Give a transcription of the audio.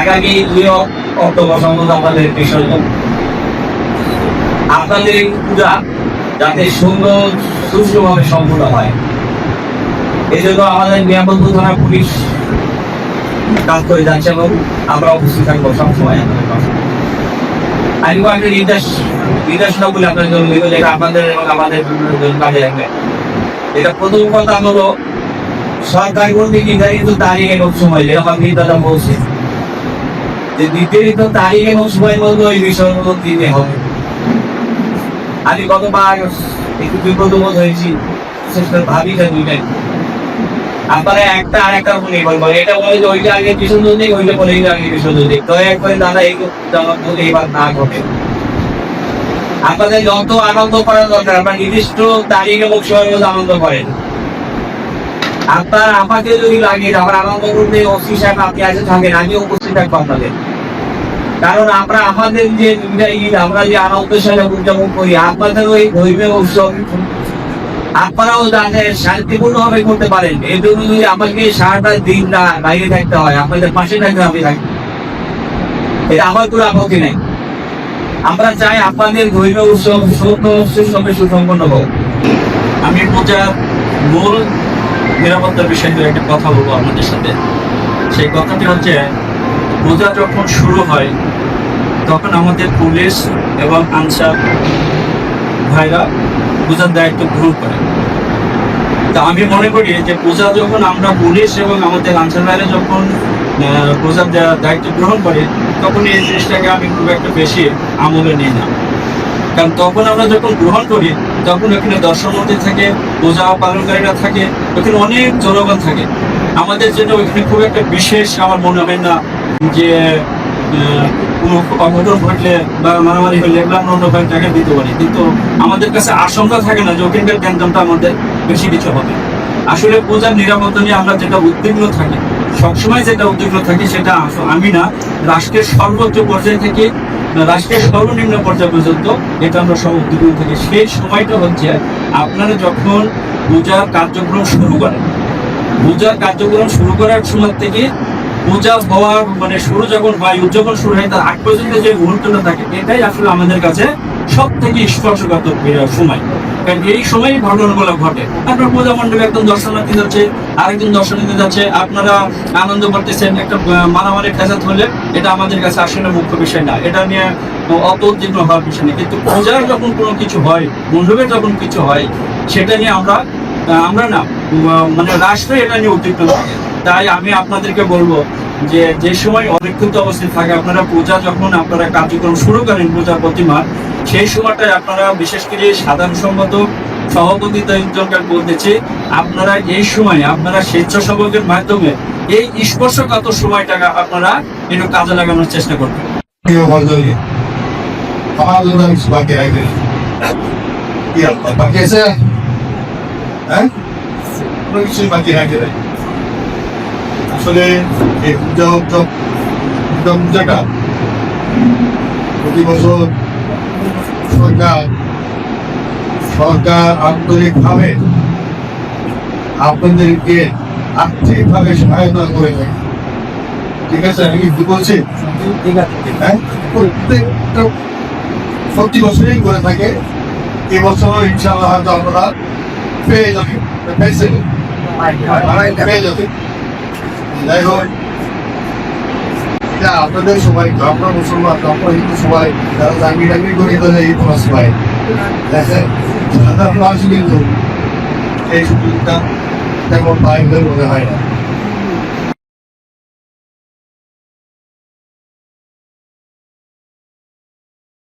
আগামী 2 অক্টোবর সম্ভবত আমাদের বিসর্জন। আপনাদের এই পূজা যাতে সুন্দর সুষ্ঠুভাবে সম্পূর্ণ হয়, এই জন্য আমাদের নিরাপত্তা থানা পুলিশ কাজ করে যাচ্ছে এবং আমরা উপস্থিত থাকবো সবসময় আপনাদের পাশে। আমি একটা নির্দেশনা বলে আপনার জন্য যেটা আপনাদের এবং আমাদের কাজে লাগবে। এটা প্রথম কথা হলো, সরকার কর্তৃক নির্ধারিত তারিখ এবং সময়, যেরকম আপনি দাদা বলছেন যে নির্ধারিত তারিখ এবং সময়ের মধ্যে ওই বিষয়গুলো দিতে হবে। আমি গতবার একটু বিব্রত বোধ হয়েছি, বিশেষ করে ভাবি না দুইটাই আপনারা একটা আর একটা উপর নির্ভর করে। এটা বলে যে ওইটা আগে বিসর্জন দিক, ওইটা বলে এইটা আগে বিসর্জন দিক, তো একবারে দাদা এই এবার না ঘটে। আপনাদের যত আনন্দ করার দরকার আপনার নির্দিষ্ট তারিখ এবং সময়ের মধ্যে আনন্দ করেন। আপনার আমাকে যদি লাগে আমার আনন্দ করতে অফিস সাহেব আপনি আগে থাকেন, আমি উপস্থিত থাকবো আপনাদের। কারণ আমরা আমাদের যে দুইটা ঈদ আমরা যে আনন্দের সাথে উদযাপন করি, আপনাদের ওই ধর্মীয় উৎসব আপনারাও যাতে শান্তিপূর্ণ ভাবে করতে পারেন, এই জন্য যদি আমাকে সারাটা দিন না বাইরে থাকতে হয়, আপনাদের পাশে থাকতে হবে থাকবে, এটা আমার কোনো আপত্তি নেই। আমরা চাই আপনাদের ধর্মীয় উৎসব সুসম্পন্ন হোক। আমি পূজার মূল নিরাপত্তার বিষয়ে একটা কথা বলবো আপনাদের সাথে। সেই কথাটি হচ্ছে, পূজা যখন শুরু হয় তখন আমাদের পুলিশ এবং আনসার ভাইরা পূজার দায়িত্ব গ্রহণ করে। তা আমি মনে করি যে পূজা যখন আমরা পুলিশ এবং আমাদের আনসার ভাইরা যখন পূজার দায়িত্ব গ্রহণ করে, তখন এই জিনিসটাকে আমি খুব একটা বেশি আমলে নিই না। কারণ তখন আমরা যখন গ্রহণ করি তখন ওখানে দর্শনার্থী থাকে, পূজা পালনকারীরা থাকে, ওখানে অনেক জনগণ থাকে। আমাদের জন্য ওইখানে খুব একটা বিশেষ আমার মনে হয় না যে কোনো অঘটন ঘটলে বা মারামারি হলে এগুলো আমরা অন্য ভাবে টাকা দিতে পারি, কিন্তু আমাদের কাছে আশঙ্কা থাকে না যে ওখানকার গ্যাঞ্জামটা আমাদের বেশি কিছু হবে। আসলে পূজার নিরাপত্তা নিয়ে আমরা যেটা উদ্বিগ্ন থাকি, সবসময় যেটা উদ্বিগ্ন থাকি, সেটা আমি না, রাষ্ট্রের সর্বোচ্চ পর্যায়ে থেকে রাষ্ট্রের সর্বনিম্ন পর্যায় পর্যন্ত এটা আমরা সব উদ্বিগ্ন থাকি। সেই সময়টা হচ্ছে আপনারা যখন পূজার কার্যক্রম শুরু করেন, পূজার কার্যক্রম শুরু করার সময় থেকে পূজা হওয়ার মানে শুরু যখন হয়, উদযাপন শুরু হয়, তার আগ পর্যন্ত যে মুহূর্তটা থাকে, এটাই আসলে আমাদের কাছে সব থেকে স্পর্শকাতর সময়। কারণ এই সময়ই ঘটনাগুলো ঘটে। আপনার পূজা মণ্ডপে একজন দর্শনার্থী যাচ্ছে, আরেকজন দর্শনার্থী যাচ্ছে, আপনারা আনন্দ করতেছেন, একটা মারামারি ফেসাদ হলে এটা আমাদের কাছে আসলে মুখ্য বিষয় না, এটা নিয়ে অত উদ্বিগ্ন হওয়ার বিষয় নেই। কিন্তু পূজার যখন কোনো কিছু হয়, মণ্ডপে যখন কিছু হয়, সেটা নিয়ে আমরা না মানে রাষ্ট্রে এটা নিয়ে উদ্বিগ্ন থাকে। তাই আমি আপনাদেরকে বলবো যে যে সময় অধিকৃত অবস্থিত থাকে, আপনারা পূজা যখন আপনারা কার্যক্রম শুরু করেন পূজার প্রতিমা, সেই সময়টায় আপনারা বিশেষ করে সাধারণ সম্মত সভাপতিত্ব বলতেছি, আপনারা এই সময় আপনারা স্বেচ্ছাসেবকের মাধ্যমে এই স্পর্শকাতর সময়টাকে আপনারা একটু কাজে লাগানোর চেষ্টা করবেন। আসলে এই পূজাটা প্রতি বছর সরকার আন্তরিকভাবে আপনাদেরকে আর্থিকভাবে সহায়তা করে থাকে। ঠিক আছে, আমি কি বলছি? হ্যাঁ, প্রত্যেকটা প্রতি বছরই করে থাকে। এবছরও ইনশাআল্লাহ হয়তো আপনারা পেয়ে যাবেন, পেয়ে যাবেন। যাই হোক, আপনাদের সবাই, আপনার মুসলমান, আপনার হিন্দু সবাই, যারা চাকরি টাকরি করি তাদের এই কোনো সবাই দেখেন, সাধারণ মানুষ কিন্তু এই সুযোগটা তেমন পায় বলে মনে হয় না।